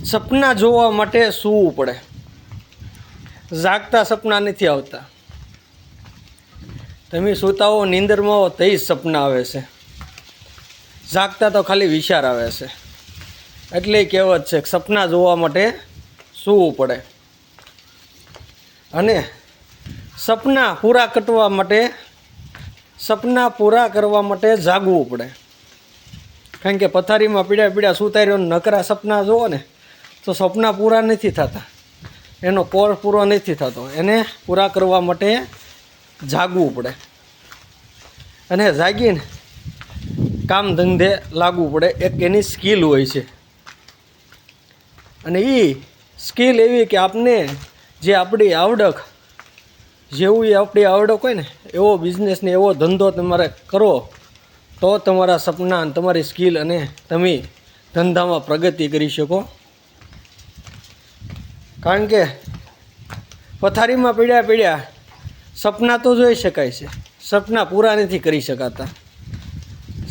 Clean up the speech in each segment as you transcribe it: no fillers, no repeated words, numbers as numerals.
સપના જોવા માટે સૂવું પડે. જાગતા સપના નથી આવતા. તમે સૂતા હો, નીંદરમાં હો, તે જ સપના આવે છે. જાગતા તો ખાલી વિચાર આવે છે. એટલે કહેવત છે કે સપના જોવા માટે સૂવું પડે. અને સપના પૂરા કરવા માટે જાગવું પડે. કારણ કે પથારીમાં પીડ્યા સૂતા રહ્યો નકરા સપના જુઓ ને તો સપના પૂરા નથી થતા, એનો કોર પૂરો નથી થતો. એને પૂરા કરવા માટે જાગવું પડે અને જાગીને કામ ધંધે લાગવું પડે. એક એની સ્કિલ હોય છે અને એ સ્કિલ એવી કે આપને જે આપણી આવડત જેવું એ આપણી આવડત હોય ને એવો બિઝનેસ ને એવો ધંધો તમારે કરો તો તમારા સપના અને તમારી સ્કિલ અને તમે ધંધામાં પ્રગતિ કરી શકો. કારણ કે પથારીમાં પીડ્યા સપના તો જોઈ શકાય છે, સપના પૂરા નથી કરી શકાતા.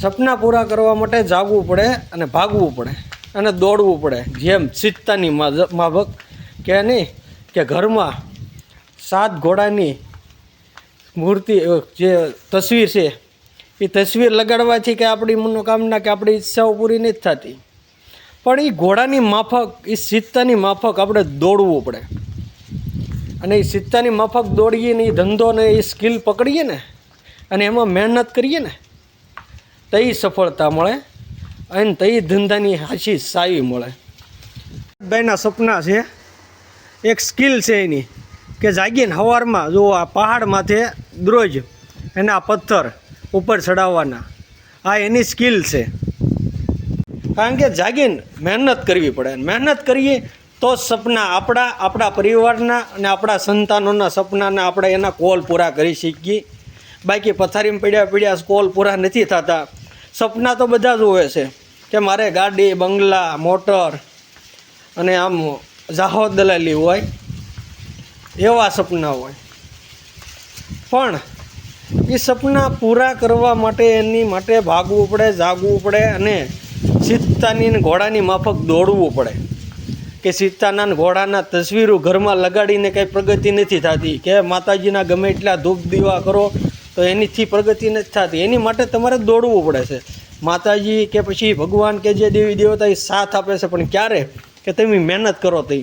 સપના પૂરા કરવા માટે જાગવું પડે અને ભાગવું પડે અને દોડવું પડે. જેમ સીતાની માફક કે નહીં કે ઘરમાં 7 ઘોડાની મૂર્તિ જે તસવીર છે એ તસવીર લગાડવાથી કે આપણી મનોકામના કે આપણી ઈચ્છાઓ પૂરી નથી થતી. પણ એ ઘોડાની માફક, એ સીતાની માફક આપણે દોડવું પડે. અને એ સીતાની માફક દોડીએ ને એ ધંધો ને એ સ્કિલ પકડીએ ને અને એમાં મહેનત કરીએ ને તો એ સફળતા મળે અને તો એ ધંધાની હાચી સાવી મળે. ભાઈના સપના છે, એક સ્કિલ છે એની કે જાગીને સવારમાં જો આ પહાડ માથે દરરોજ એના પથ્થર ઉપર ચડાવવાના, આ એની સ્કિલ છે. કારણ કે જાગીને મહેનત કરવી પડે. મહેનત કરીએ તો સપના આપણા પરિવારના અને આપણા સંતાનોના સપનાના આપણે એના કોલ પૂરા કરી શકીએ. બાકી પથારીમાં પીડ્યા કોલ પૂરા નથી થતા. સપના તો બધા જ હોય છે કે મારે ગાડી, બંગલા, મોટર અને આમ જાહો દલાલી હોય એવા સપના હોય. પણ એ સપના પૂરા કરવા માટે એની માટે ભાગવું પડે, જાગવું પડે અને સીતાની ઘોડાની માફક દોડવું પડે. કે સીતાના ઘોડાના તસવીરો ઘરમાં લગાડીને કંઈ પ્રગતિ નથી થતી. કે માતાજીના ગમે એટલા ધૂપ દીવા કરો તો એનીથી પ્રગતિ નથી થતી. એની માટે તમારે દોડવું પડે છે. માતાજી કે પછી ભગવાન કે જે દેવી દેવતા એ સાથ આપે છે, પણ ક્યારે કે તમે મહેનત કરો. તો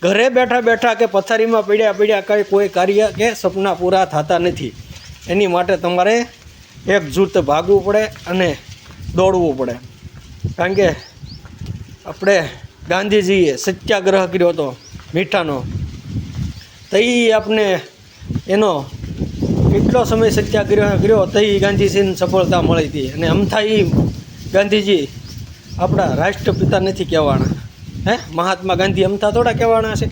ઘરે બેઠા કે પથારીમાં પીડ્યા કંઈ કોઈ કાર્ય કે સપના પૂરા થતા નથી. એની માટે તમારે એકજૂથ ભાગવું પડે અને દોડવું પડે. કારણ કે આપણે ગાંધીજીએ સત્યાગ્રહ કર્યો હતો મીઠાનો, તો એ આપણે એનો કેટલો સમય સત્યાગ્રહ કર્યો તો એ ગાંધીજીને સફળતા મળી હતી. અને અમથા એ ગાંધીજી આપણા રાષ્ટ્રપિતા નથી કહેવાના. મહાત્મા ગાંધી અમથા થોડા કહેવાના છે.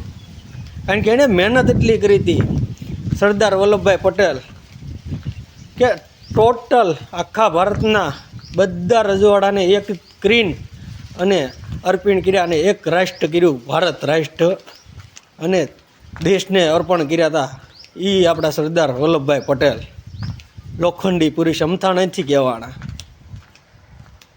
કારણ કે એણે મહેનત એટલી કરી હતી. સરદાર વલ્લભભાઈ પટેલ કે ટોટલ આખા ભારતના બધા રજવાડાને એક ક્રીન અને અર્પણ કર્યા અને એક રાષ્ટ્ર કર્યું, ભારત રાષ્ટ્ર, અને દેશને અર્પણ કર્યા હતા. એ આપણા સરદાર વલ્લભભાઈ પટેલ લોખંડી પુરુષ અમથા નથી કહેવાના.